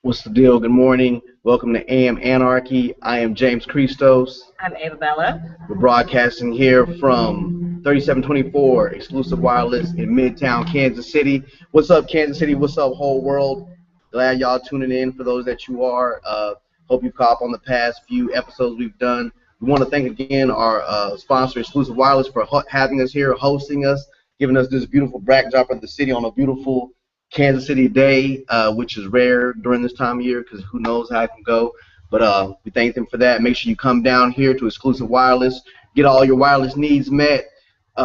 What's the deal? Good morning. Welcome to AM Anarchy. I am James Christos. I'm Ava Bella. We're broadcasting here from 3724 Exclusive Wireless in Midtown, Kansas City. What's up, Kansas City? What's up, whole world? Glad y'all tuning in. For those that you are, hope you caught up on the past few episodes we've done. We want to thank again our sponsor, Exclusive Wireless, for having us here, hosting us, giving us this beautiful backdrop of the city on a beautiful Kansas City day, which is rare during this time of year because who knows how it can go. But we thank them for that. Make sure you come down here to Exclusive Wireless, get all your wireless needs met.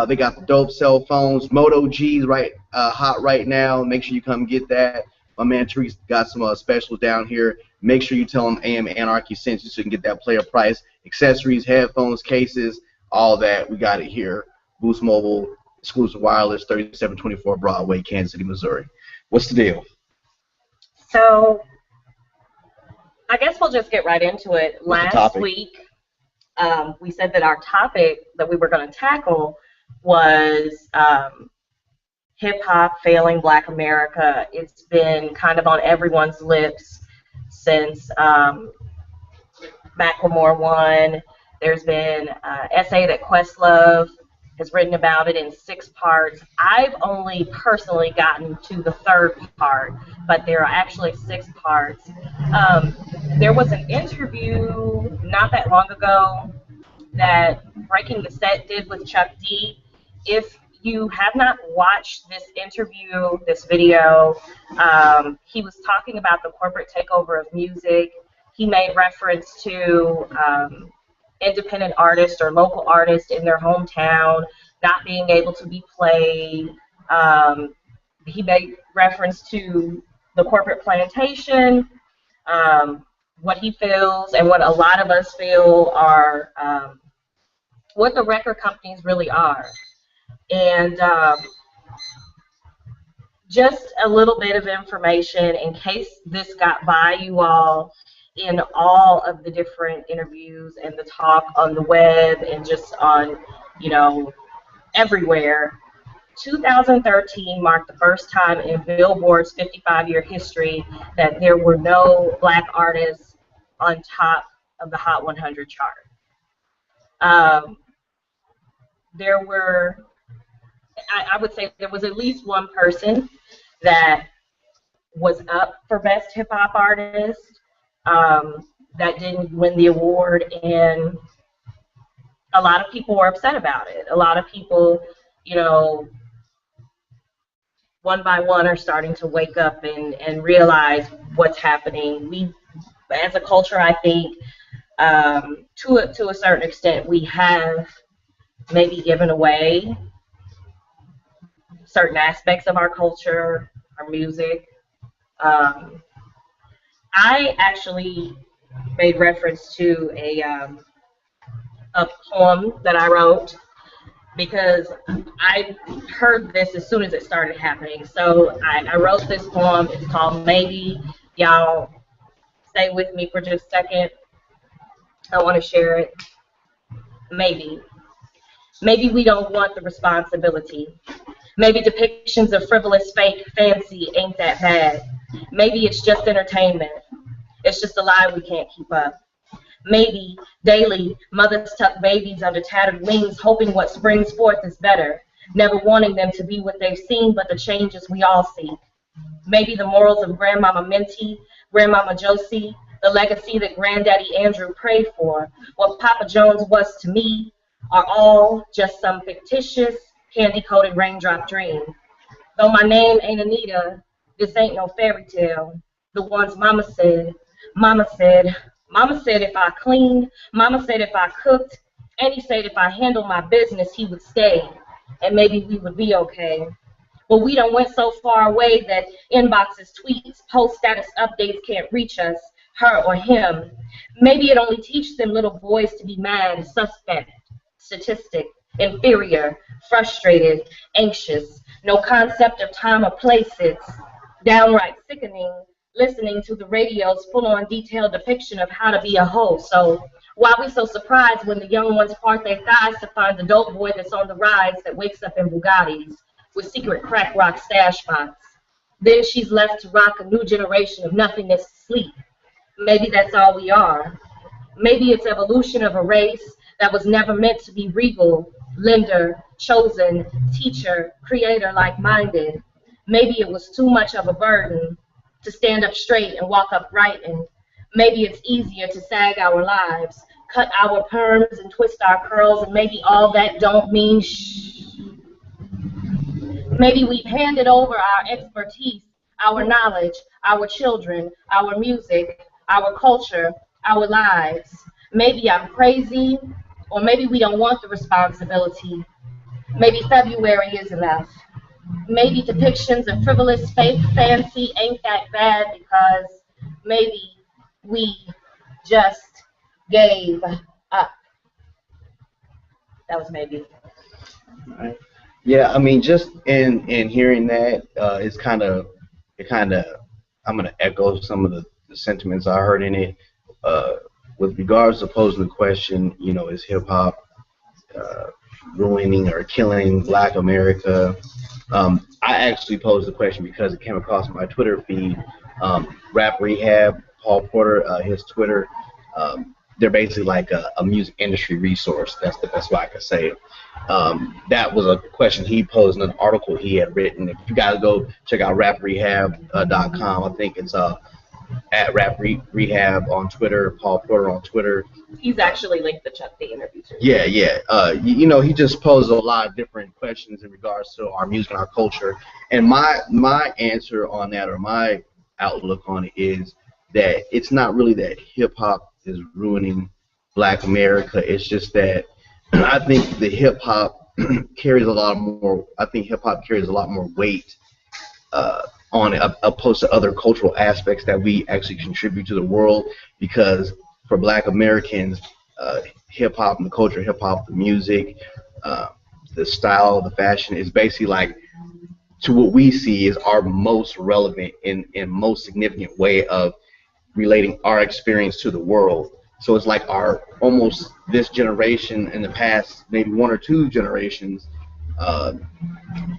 They got the dope cell phones, Moto G's hot right now. Make sure you come get that. My man Tariq got some specials down here. Make sure you tell him AM Anarchy sent you so you can get that player price. Accessories, headphones, cases, all that. We got it here. Boost Mobile, Exclusive Wireless, 3724 Broadway, Kansas City, Missouri. What's the deal? So, I guess we'll just get right into it. Last week, we said that our topic that we were going to tackle was hip-hop failing Black America. It's been kind of on everyone's lips since Macklemore won. There's been an essay that Questlove has written about it in 6 parts. I've only personally gotten to the 3rd part, but there are actually 6 parts. There was an interview not that long ago that Breaking the Set did with Chuck D. If you have not watched this interview, this video, he was talking about the corporate takeover of music. He made reference to independent artists or local artists in their hometown not being able to be played. He made reference to the corporate plantation, what he feels and what a lot of us feel are what the record companies really are. And just a little bit of information in case this got by you all. In all of the different interviews and the talk on the web and just on, everywhere, 2013 marked the first time in Billboard's 55-year history that there were no Black artists on top of the Hot 100 chart. There were, I would say there was at least one person that was up for Best Hip Hop Artist. That didn't win the award, and a lot of people were upset about it. A lot of people, one by one are starting to wake up and realize what's happening. We, as a culture, I think, to a certain extent, we have maybe given away certain aspects of our culture, our music. I actually made reference to a poem that I wrote because I heard this as soon as it started happening. So I wrote this poem. It's called Maybe. Y'all stay with me for just a second. I want to share it. Maybe. Maybe we don't want the responsibility. Maybe depictions of frivolous, fake, fancy ain't that bad. Maybe it's just entertainment. It's just a lie we can't keep up. Maybe daily mothers tuck babies under tattered wings, hoping what springs forth is better, never wanting them to be what they've seen, but the changes we all seek. Maybe the morals of Grandmama Minty, Grandmama Josie, the legacy that Granddaddy Andrew prayed for, what Papa Jones was to me, are all just some fictitious, candy-coated raindrop dream. Though my name ain't Anita, this ain't no fairy tale. The ones Mama said if I cleaned, Mama said if I cooked, and he said if I handled my business, he would stay, and maybe we would be okay. But we done went so far away that inboxes, tweets, post status updates can't reach us, her or him. Maybe it only teaches them little boys to be mad, suspect, statistic, inferior, frustrated, anxious, no concept of time or place. It's downright sickening listening to the radio's full-on detailed depiction of how to be a hoe. So why we so surprised when the young ones part their thighs to find the dope boy that's on the rise that wakes up in Bugattis with secret crack rock stash spots? Then she's left to rock a new generation of nothingness sleep. Maybe that's all we are. Maybe it's evolution of a race that was never meant to be regal, lender, chosen, teacher, creator like-minded. Maybe it was too much of a burden to stand up straight and walk upright, and maybe it's easier to sag our lives, cut our perms and twist our curls, and maybe all that don't mean shh. Maybe we've handed over our expertise, our knowledge, our children, our music, our culture, our lives. Maybe I'm crazy, or maybe we don't want the responsibility. Maybe February is enough. Maybe depictions of frivolous fake fancy ain't that bad because maybe we just gave up. That was maybe. Right. Yeah, I mean, just in hearing that, it's kind of I'm gonna echo some of the sentiments I heard in it. With regards to posing the question, is hip hop ruining or killing Black America? I actually posed the question because it came across my Twitter feed. Rap Rehab, Paul Porter, his Twitter. They're basically like a music industry resource. That's the best way I could say it. That was a question he posed in an article he had written. If you guys go check out raprehab.com, I think it's at Rap Rehab on Twitter, Paul Porter on Twitter. He's actually linked the Chuck D interview too. Yeah. He just poses a lot of different questions in regards to our music and our culture. And my answer on that, or my outlook on it, is that it's not really that hip hop is ruining Black America. It's just that I think the hip hop carries a lot more. I think hip hop carries a lot more weight on it, opposed to other cultural aspects that we actually contribute to the world. Because for Black Americans, hip hop and the culture, hip hop, the music, the style, the fashion is basically like, to what we see, is our most relevant and most significant way of relating our experience to the world. So it's like our almost this generation and the past maybe one or two generations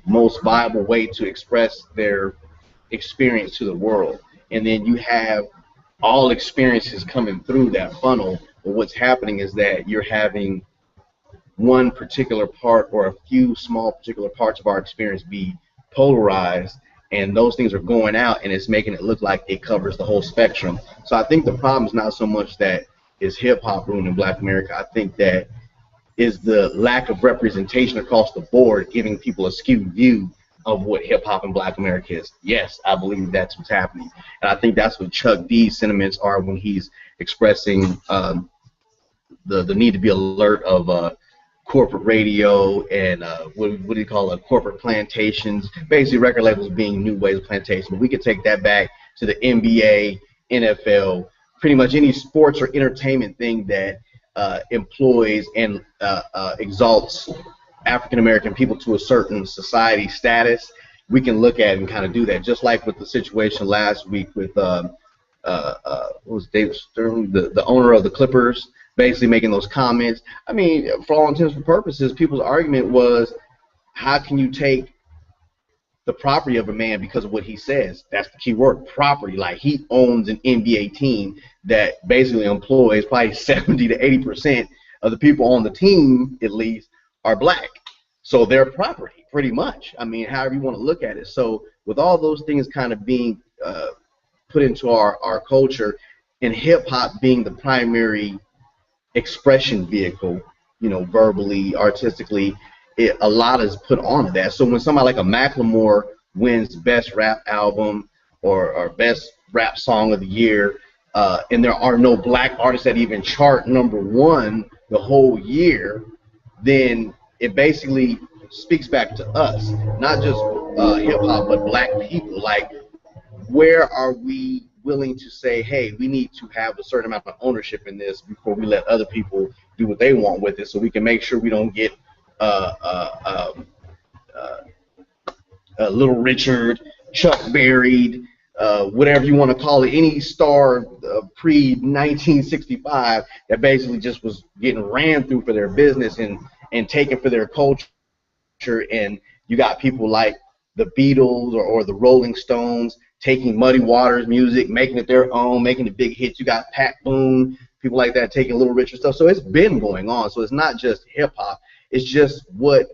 most viable way to express their experience to the world. And then you have all experiences coming through that funnel. But what's happening is that you're having one particular part or a few small particular parts of our experience be polarized, and those things are going out, and it's making it look like it covers the whole spectrum. So I think the problem is not so much that is hip hop ruining Black America. I think that is the lack of representation across the board, giving people a skewed view of what hip hop and Black America is. Yes, I believe that's what's happening, and I think that's what Chuck D's sentiments are when he's expressing the need to be alert of corporate radio and what do you call it, corporate plantations, basically record labels being new ways of plantation. But we could take that back to the NBA, NFL, pretty much any sports or entertainment thing that employs and exalts African American people to a certain society status. We can look at it and kind of do that, just like with the situation last week with what was David Stern, the owner of the Clippers, basically making those comments. I mean, for all intents and purposes, people's argument was, how can you take the property of a man because of what he says? That's the key word, property. Like, he owns an NBA team that basically employs probably 70 to 80% of the people on the team, at least, are Black. So they're property, pretty much. I mean, however you want to look at it. So with all those things kind of being put into our culture, and hip hop being the primary expression vehicle, verbally, artistically, a lot is put onto that. So when somebody like a Macklemore wins Best Rap Album or Best Rap Song of the Year, and there are no Black artists that even chart #1 the whole year, then it basically speaks back to us, not just hip hop, but Black people. Like, where are we willing to say, hey, we need to have a certain amount of ownership in this before we let other people do what they want with it, so we can make sure we don't get Little Richard, Chuck Berry, whatever you want to call it, any star pre-1965 that basically just was getting ran through for their business and taken for their culture. And you got people like the Beatles or the Rolling Stones taking Muddy Waters music, making it their own, making the big hits. You got Pat Boone, people like that taking Little Richard stuff. So it's been going on. So it's not just hip hop. It's just what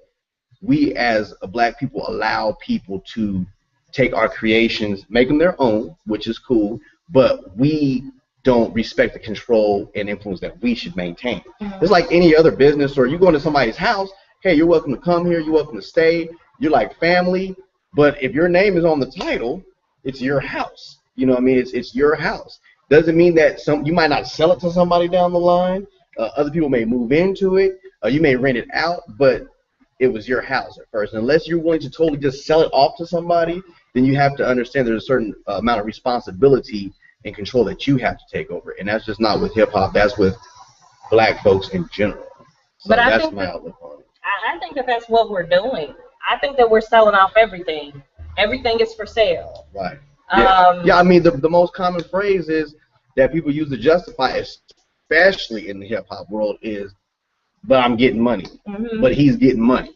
we as a black people allow people to take our creations, make them their own, which is cool, but we don't respect the control and influence that we should maintain. It's like any other business, or you go into somebody's house, hey, you're welcome to come here, you're welcome to stay, you're like family, but if your name is on the title, it's your house. You know what I mean? It's your house. Doesn't mean that you might not sell it to somebody down the line. Other people may move into it. You may rent it out, but it was your house at first. Unless you're willing to totally just sell it off to somebody, then you have to understand there's a certain amount of responsibility and control that you have to take over. And that's just not with hip-hop. That's with black folks in general. So but that's my outlook on it. I think that that's what we're doing. I think that we're selling off everything. Everything is for sale. Right. Yeah, I mean, the most common phrase is that people use to justify, especially in the hip-hop world, is, but I'm getting money. But he's getting money.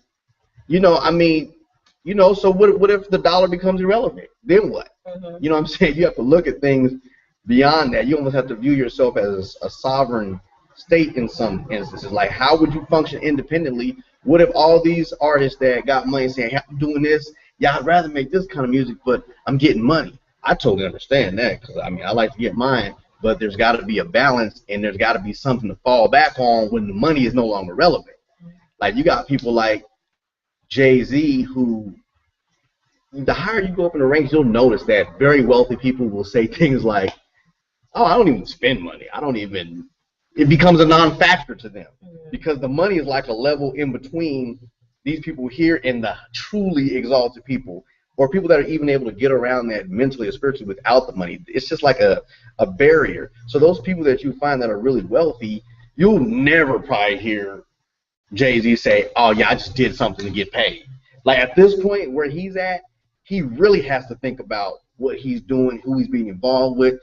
You know, I mean, you know, so what if the dollar becomes irrelevant? Then what? You know what I'm saying? You have to look at things beyond that. You almost have to view yourself as a sovereign state in some instances. Like, how would you function independently? What if all these artists that got money saying, hey, I'm doing this, yeah, I'd rather make this kind of music, but I'm getting money. I totally understand that, because, I mean, I like to get mine, but there's got to be a balance, and there's got to be something to fall back on when the money is no longer relevant. Like, you got people like Jay-Z who, the higher you go up in the ranks, you'll notice that very wealthy people will say things like, oh, I don't even spend money. It becomes a non-factor to them, because the money is like a level in between these people here and the truly exalted people, or people that are even able to get around that mentally or spiritually without the money. It's just like a barrier. So those people that you find that are really wealthy, you'll never probably hear Jay-Z say, oh, yeah, I just did something to get paid. Like, at this point where he's at, he really has to think about what he's doing, who he's being involved with,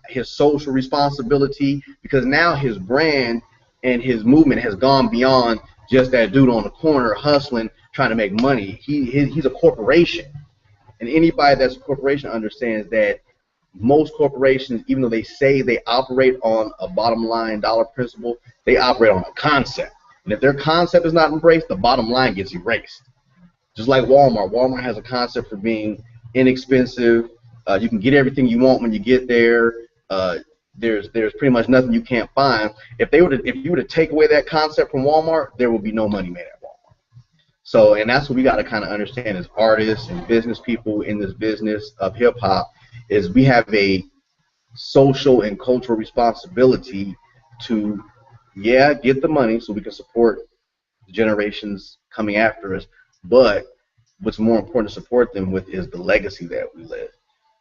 his social responsibility, because now his brand and his movement has gone beyond just that dude on the corner hustling, trying to make money. He's a corporation, and anybody that's a corporation understands that most corporations, even though they say they operate on a bottom line dollar principle, they operate on a concept. And if their concept is not embraced, the bottom line gets erased. Just like Walmart. Walmart has a concept for being inexpensive. You can get everything you want when you get there. There's pretty much nothing you can't find. If you were to take away that concept from Walmart, there would be no money made at Walmart. So, and that's what we got to kind of understand as artists and business people in this business of hip hop, is we have a social and cultural responsibility to, yeah, get the money so we can support the generations coming after us, but what's more important to support them with is the legacy that we live.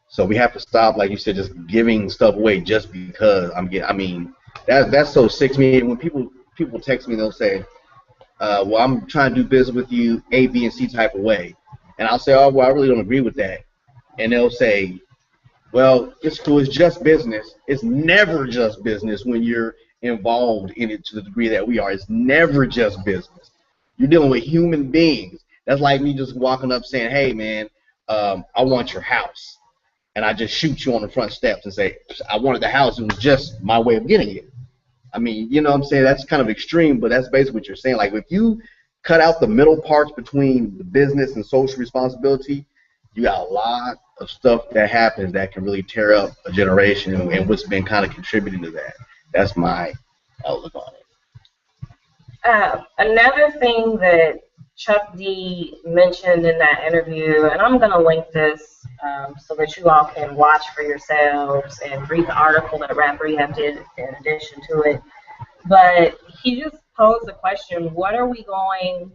So we have to stop, like you said, just giving stuff away just because I mean, that's so sick to me. When people text me, they'll say, well, I'm trying to do business with you A, B, and C type of way. And I'll say, oh, well, I really don't agree with that. And they'll say, well, it's cool, it's just business. It's never just business when you're involved in it to the degree that we are. It's never just business. You're dealing with human beings. That's like me just walking up saying, hey, man, I want your house. And I just shoot you on the front steps and say, I wanted the house. It was just my way of getting it. I mean, you know what I'm saying? That's kind of extreme, but that's basically what you're saying. Like, if you cut out the middle parts between the business and social responsibility, you got a lot of stuff that happens that can really tear up a generation, and what's been kind of contributing to that. That's my outlook on it. Another thing that Chuck D mentioned in that interview, and I'm going to link this so that you all can watch for yourselves and read the article that Rap Rehab did in addition to it. But he just posed the question, what are we going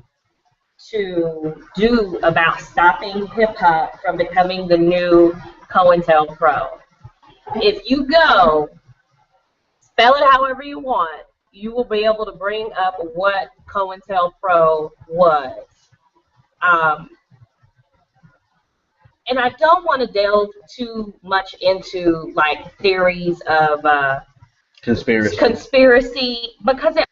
to do about stopping hip-hop from becoming the new COINTELPRO? If you go, spell it however you want, you will be able to bring up what COINTELPRO was. And I don't want to delve too much into like theories of conspiracy, because it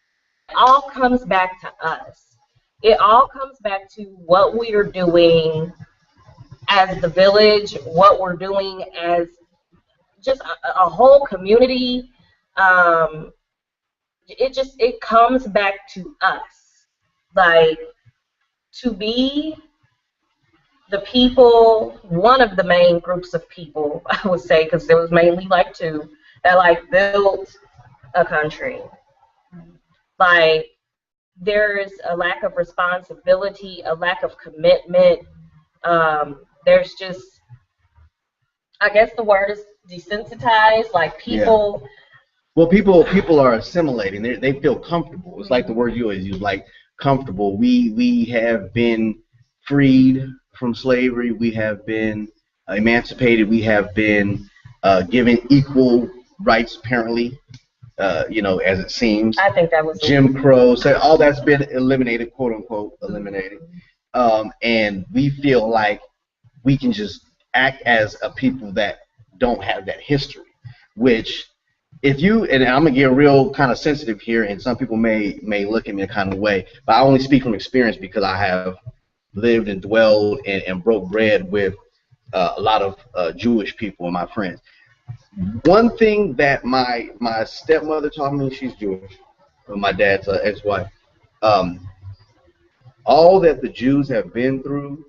all comes back to us. It all comes back to what we are doing as the village, what we're doing as just a whole community. Um, it comes back to us, like to be the people, one of the main groups of people, I would say, because there was mainly like two that like built a country. Like there's a lack of responsibility, a lack of commitment. There's just, I guess the word is desensitized. Like Yeah. people, Well, people are assimilating. They feel comfortable. It's like the word you always use, like comfortable. We have been freed from slavery. We have been emancipated. We have been given equal rights, apparently. As it seems. I think that was Jim Crow, so all that's been eliminated, quote unquote, eliminated. And we feel like we can just act as a people that don't have that history, which if you, and I'm gonna get real kind of sensitive here, and some people may look at me a kind of way, but I only speak from experience because I have lived and dwelled and broke bread with a lot of Jewish people and my friends. One thing that my stepmother taught me, she's Jewish, my dad's ex-wife, um, all that the Jews have been through,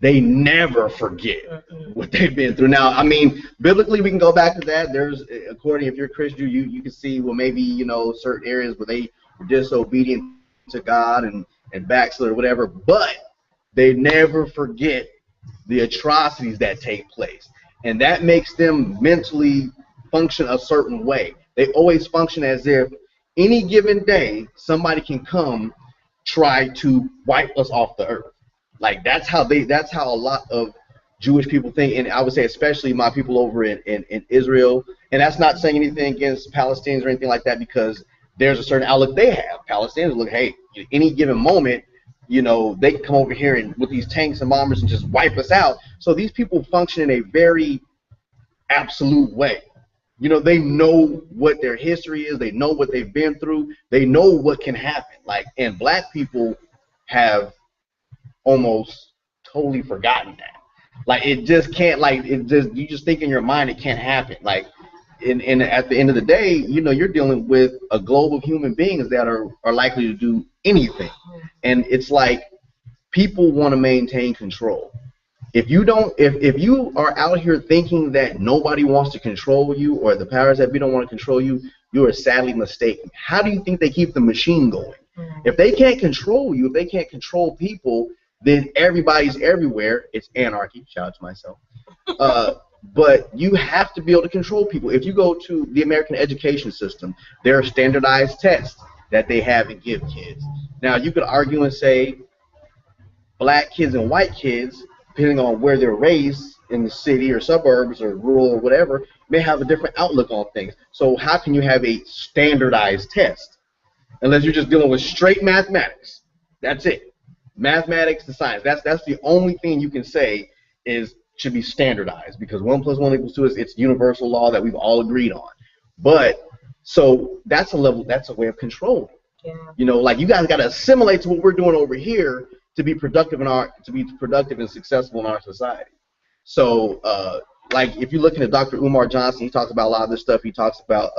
they never forget what they've been through. Now, I mean, biblically, we can go back to that. There's, according, if you're a Christian, you can see, well, maybe, certain areas where they were disobedient to God and backslid or whatever, but they never forget the atrocities that take place. And that makes them mentally function a certain way. They always function as if any given day, somebody can come try to wipe us off the earth. Like that's how a lot of Jewish people think, and I would say especially my people over in Israel. And that's not saying anything against Palestinians or anything like that, because there's a certain outlook they have. Palestinians look, hey, any given moment, they can come over here and with these tanks and bombers and just wipe us out. So these people function in a very absolute way. They know what their history is. They know what they've been through. They know what can happen. Like, and black people have almost totally forgotten that. Like, it just can't, like, you just think in your mind it can't happen. Like, and at the end of the day, you're dealing with a globe of human beings that are likely to do anything. And it's like people want to maintain control. If you don't, if you are out here thinking that nobody wants to control you, or the powers that be don't want to control you, you are sadly mistaken. How do you think they keep the machine going? If they can't control you, if they can't control people, then everybody's everywhere. It's anarchy. Shout out to myself. But you have to be able to control people. If you go to the American education system, there are standardized tests that they have and give kids. Now, you could argue and say black kids and white kids, depending on where they're raised in the city or suburbs or rural or whatever, may have a different outlook on things. So how can you have a standardized test unless you're just dealing with straight mathematics? That's it. Mathematics and science. That's the only thing you can say should be standardized, because 1 + 1 = 2 it's universal law that we've all agreed on. But so that's a way of controlling. Yeah. Like, you guys got to assimilate to what we're doing over here to be productive and successful in our society. So, like, if you're looking at Dr. Umar Johnson, he talks about a lot of this stuff. He talks about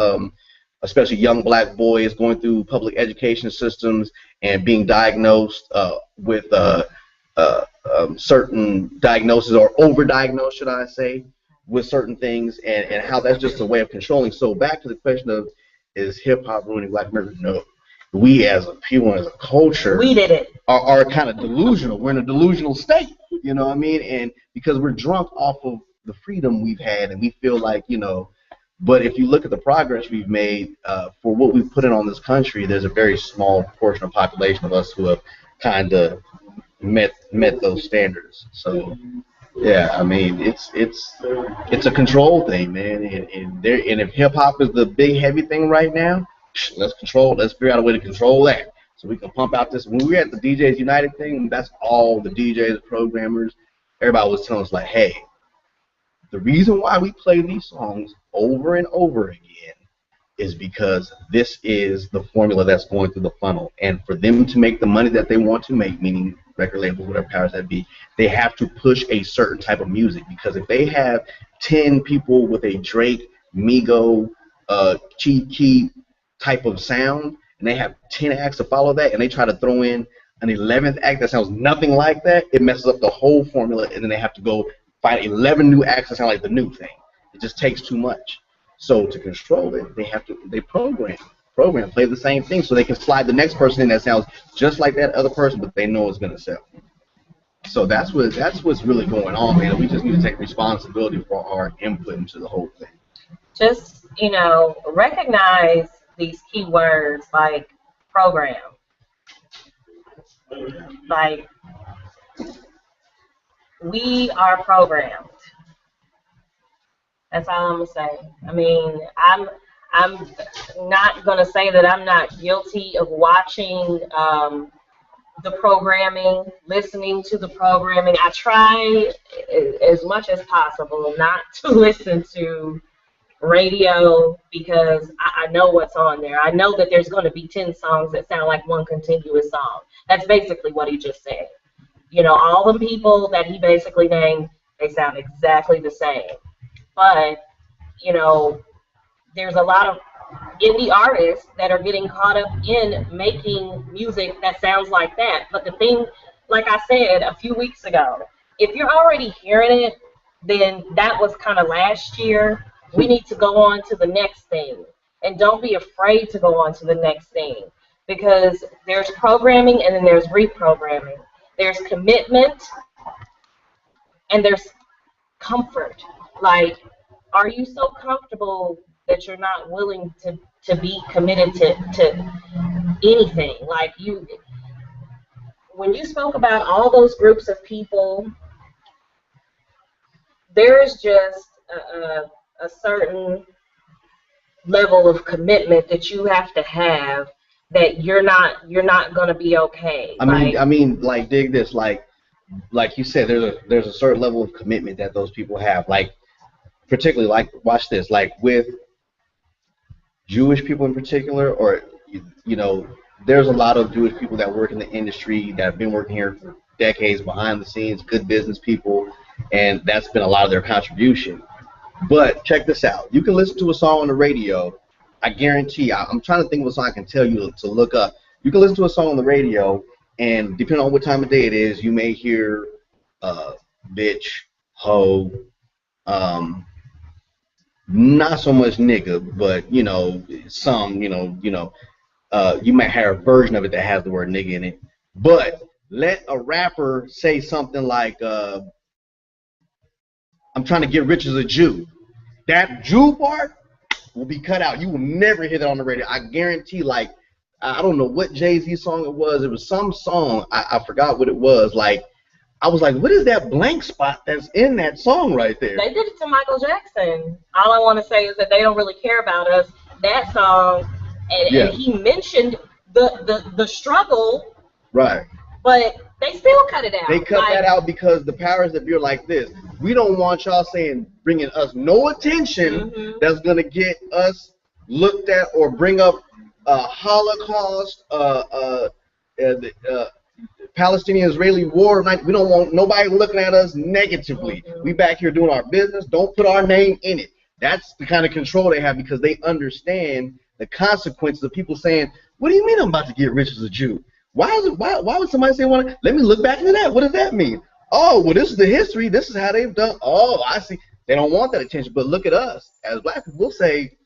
especially young black boys going through public education systems and being diagnosed with certain diagnoses, or overdiagnosed, should I say, with certain things, and how that's just a way of controlling. So back to the question of, is hip-hop ruining black America? No. We as a people, as a culture, we did it. Are kind of delusional. We're in a delusional state, you know what I mean? And because we're drunk off of the freedom we've had, and we feel like, but if you look at the progress we've made for what we've put in on this country, there's a very small portion of population of us who have kind of met those standards. So yeah, I mean, it's a control thing, man. And if hip hop is the big heavy thing right now, let's figure out a way to control that, so we can pump out this. When we were at the DJs United thing, that's all the DJs, programmers, everybody was telling us, like, hey, the reason why we play these songs over and over again is because this is the formula that's going through the funnel. And for them to make the money that they want to make, meaning record labels, whatever powers that be, they have to push a certain type of music. Because if they have 10 people with a Drake, Migo, Chief Keef type of sound, and they have 10 acts to follow that, and they try to throw in an 11th act that sounds nothing like that, it messes up the whole formula, and then they have to go find 11 new acts that sound like the new thing. It just takes too much. So to control it, they program, play the same thing so they can slide the next person in that sounds just like that other person, but they know it's gonna sell. So that's what's really going on, man. We just need to take responsibility for our input into the whole thing. Just, recognize these key words like program. Like, we are programmed. That's all I'm gonna say. I mean, I'm not gonna say that I'm not guilty of watching the programming, listening to the programming. I try as much as possible not to listen to radio because I know what's on there. I know that there's going to be 10 songs that sound like one continuous song. That's basically what he just said. All the people that he basically named, they sound exactly the same. But, there's a lot of indie artists that are getting caught up in making music that sounds like that. But the thing, like I said a few weeks ago, if you're already hearing it, then that was kind of last year. We need to go on to the next thing. And don't be afraid to go on to the next thing. Because there's programming and then there's reprogramming. There's commitment and there's comfort. Like, are you so comfortable that you're not willing to be committed to anything? Like, when you spoke about all those groups of people, there's just a certain level of commitment that you have to have that you're not going to be okay. I mean, dig this, like you said, there's a certain level of commitment that those people have, like particularly, like, watch this, like with Jewish people in particular, or there's a lot of Jewish people that work in the industry that have been working here for decades behind the scenes, good business people, and that's been a lot of their contribution. But check this out. You can listen to a song on the radio. I guarantee, I'm trying to think of a song I can tell you to look up. You can listen to a song on the radio, and depending on what time of day it is, you may hear bitch, hoe, not so much nigga, but some, you might hear a version of it that has the word nigga in it. But let a rapper say something like, I'm trying to get rich as a Jew. That Jew part will be cut out. You will never hear that on the radio. I guarantee, like, I don't know what Jay-Z song it was. It was some song. I forgot what it was. Like, I was like, what is that blank spot that's in that song right there? They did it to Michael Jackson. All I want to say is that they don't really care about us. That song, and he mentioned the struggle. Right. But they still cut it out. They cut that out because the powers that be are like this. We don't want y'all bringing us no attention that's going to get us looked at or bring up Holocaust, Palestinian-Israeli war. We don't want nobody looking at us negatively. We back here doing our business. Don't put our name in it. That's the kind of control they have because they understand the consequences of people saying, what do you mean I'm about to get rich as a Jew? Why would somebody say, let me look back into that? What does that mean? Oh, well, this is the history. This is how they've done. Oh, I see. They don't want that attention. But look at us. As black people, we'll say,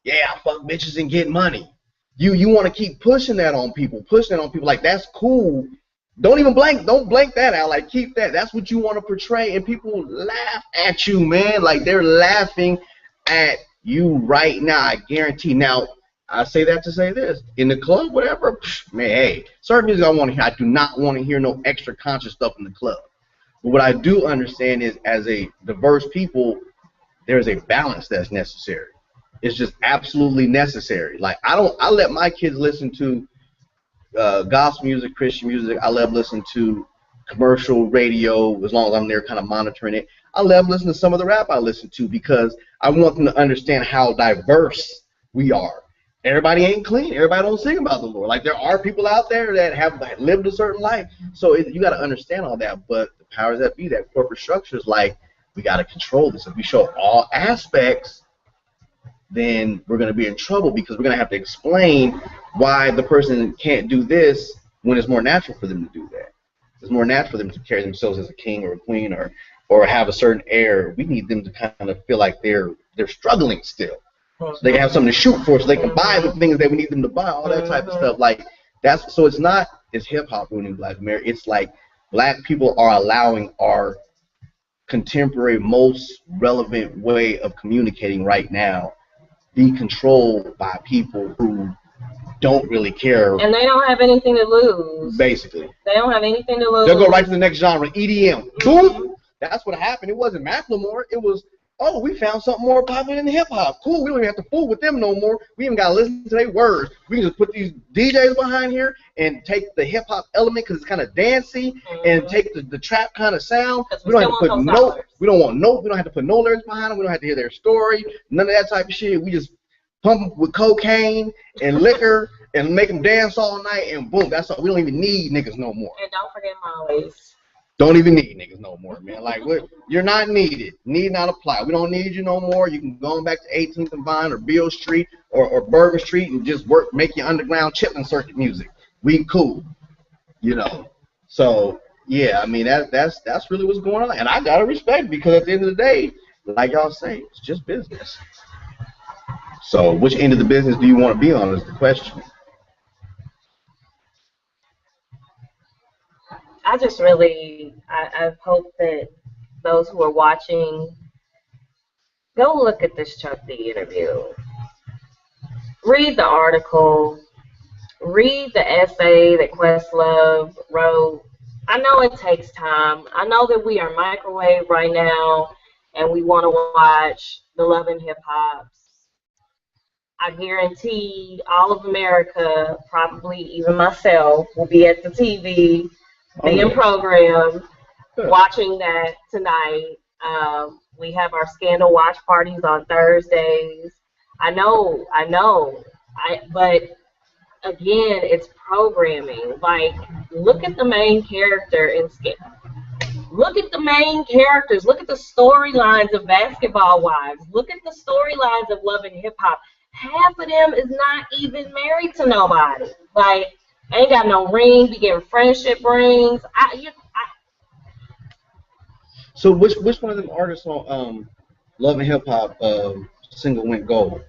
yeah, fuck bitches and get money. You want to keep pushing that on people, like, that's cool. Don't blank that out. Like, keep that. That's what you want to portray, and people laugh at you, man. Like, they're laughing at you right now, I guarantee. Now, I say that to say this. In the club, whatever, man, hey, certain music I want to hear. I do not want to hear no extra conscious stuff in the club. But what I do understand is, as a diverse people, there's a balance that's necessary. It's just absolutely necessary. Like, I let my kids listen to gospel music, Christian music. I let them listen to commercial radio as long as I'm there kind of monitoring it. I let them listen to some of the rap I listen to because I want them to understand how diverse we are. Everybody ain't clean. Everybody don't sing about the Lord. Like there are people out there that have lived a certain life. So you got to understand all that. But the powers that be, that corporate structure is like, we got to control this. If we show all aspects, then we're going to be in trouble because we're going to have to explain why the person can't do this when it's more natural for them to do that. It's more natural for them to carry themselves as a king or a queen or have a certain air. We need them to kind of feel like they're struggling still. So they can have something to shoot for, so they can buy the things that we need them to buy, all that type of stuff. Like so it's not it's hip hop ruining Black America. It's like Black people are allowing our contemporary, most relevant way of communicating right now be controlled by people who don't really care. And they don't have anything to lose. Basically. They don't have anything to lose. They'll go right to the next genre, EDM. Boom! That's what happened. It wasn't Macklemore. It was, oh, we found something more popular than hip-hop. Cool, we don't even have to fool with them no more. We even got to listen to their words. We can just put these DJs behind here and take the hip-hop element because it's kind of dancey and take the trap kind of sound. We don't have to put we don't have to put no lyrics behind them. We don't have to hear their story. None of that type of shit. We just pump them with cocaine and liquor and make them dance all night and boom, that's all. We don't even need niggas no more. And don't forget Molly's. Don't even need niggas no more, man. Like, you're not needed. Need not apply. We don't need you no more. You can go back to 18th and Vine or Beale Street or Bergen Street and just make your underground Chitlin circuit music. We cool, you know. So yeah, I mean that's really what's going on, and I gotta respect because at the end of the day, like y'all say, it's just business. So which end of the business do you want to be on is the question. I just really, I hope that those who are watching, go look at this Chuck D interview. Read the article. Read the essay that Questlove wrote. I know it takes time. I know that we are microwave right now and we want to watch the Love and Hip Hops. I guarantee all of America, probably even myself, will be at the TV being programmed, watching that tonight. We have our scandal watch parties on Thursdays. I know. But again, it's programming. Like, look at the main character in Scandal. Look at the main characters. Look at the storylines of Basketball Wives. Look at the storylines of Love and Hip Hop. Half of them is not even married to nobody. Like, ain't got no ring, be getting friendship rings. So which one of them artists on Love and Hip Hop single went gold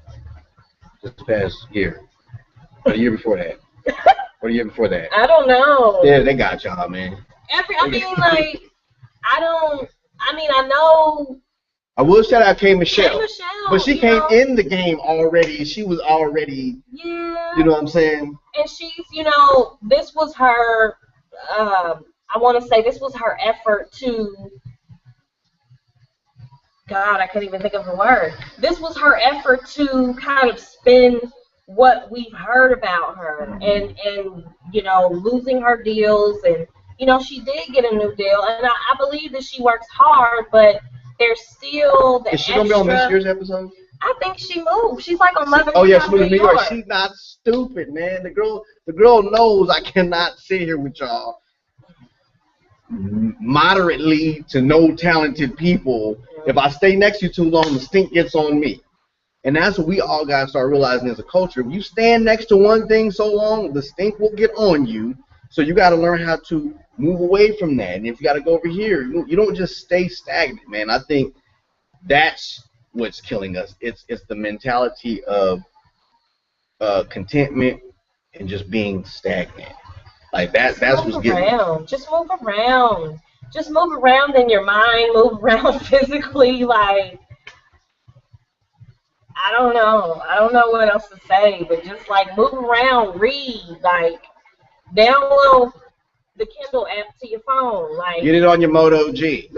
this past year? Or the year before that? Or the year before that? I don't know. Yeah, they got y'all, man. I know. I will shout out K. Michelle. But she came in the game already. She was already, you know what I'm saying? And she's, this was her, I want to say this was her effort to, God, I can't even think of the word. This was her effort to kind of spin what we've heard about her and losing her deals. And, she did get a new deal. And I believe that she works hard, but there's still the Is she going to be on this year's episode? I think she moved. She's like on 11. Oh yeah, she moved to New York. She's not stupid, man. The girl knows I cannot sit here with y'all moderately to no talented people. If I stay next to you too long, the stink gets on me. And that's what we all got to start realizing as a culture. If you stand next to one thing so long, the stink will get on you. So you got to learn how to move away from that. And if you got to go over here, you don't just stay stagnant, man. I think that's what's killing us. It's the mentality of contentment and just being stagnant. Like that's what's getting us. Just move around. Just move around in your mind. Move around physically. Like, I don't know. I don't know what else to say, but just like move around, read, like download the Kindle app to your phone. Like, get it on your Moto G,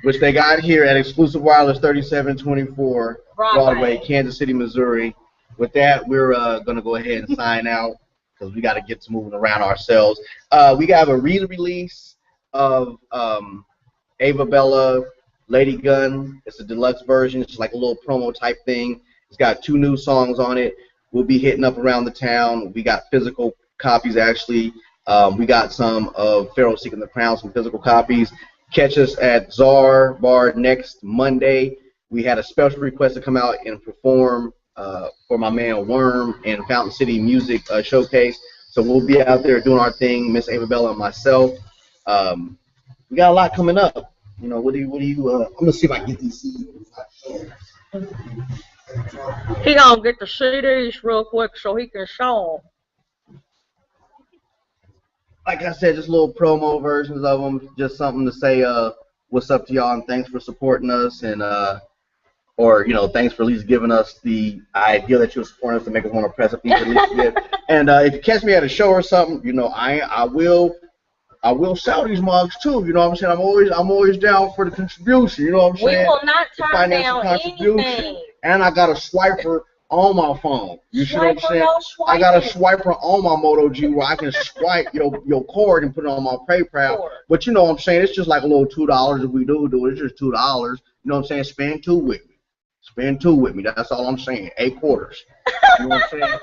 which they got here at Exclusive Wireless 3724 Broadway, Kansas City, Missouri. With that, we're going to go ahead and sign out because we got to get to moving around ourselves. We got a re-release of Ava Bella, Lady Gun. It's a deluxe version. It's like a little promo type thing. It's got 2 new songs on it. We'll be hitting up around the town. We got physical copies, actually. We got some of Pharaoh Seeking the Crown, some physical copies. Catch us at Czar Bar next Monday. We had a special request to come out and perform for my man Worm and Fountain City Music Showcase. So we'll be out there doing our thing, Miss Ava Bella and myself. We got a lot coming up. You know, what do you? I'm gonna see if I can get these CDs. He gonna get the CDs real quick so he can show them. Like I said, just little promo versions of them, just something to say what's up to y'all and thanks for supporting us, and or thanks for at least giving us the idea that you're supporting us to make us want to press a piece at least bit. And if you catch me at a show or something, I will sell these mugs too. You know what I'm saying? I'm always down for the contribution. You know what I'm saying? We will not turn down anything. And I got a swiper on my phone. You see what I'm saying? I got a swiper on my Moto G where I can swipe your cord and put it on my PayPal. But you know what I'm saying? It's just like a little $2 if we do it. It's just $2. You know what I'm saying? Spend 2 with me. Spend 2 with me. That's all I'm saying. 8 quarters. You know what I'm saying?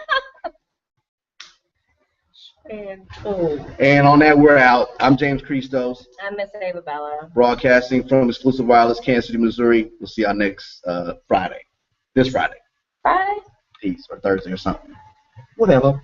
And on that, we're out. I'm James Christos. I'm Miss Ava Bella. Broadcasting from Exclusive Wireless, Kansas City, Missouri. We'll see y'all next Friday. This Friday. Friday? Peace. Or Thursday or something. Whatever.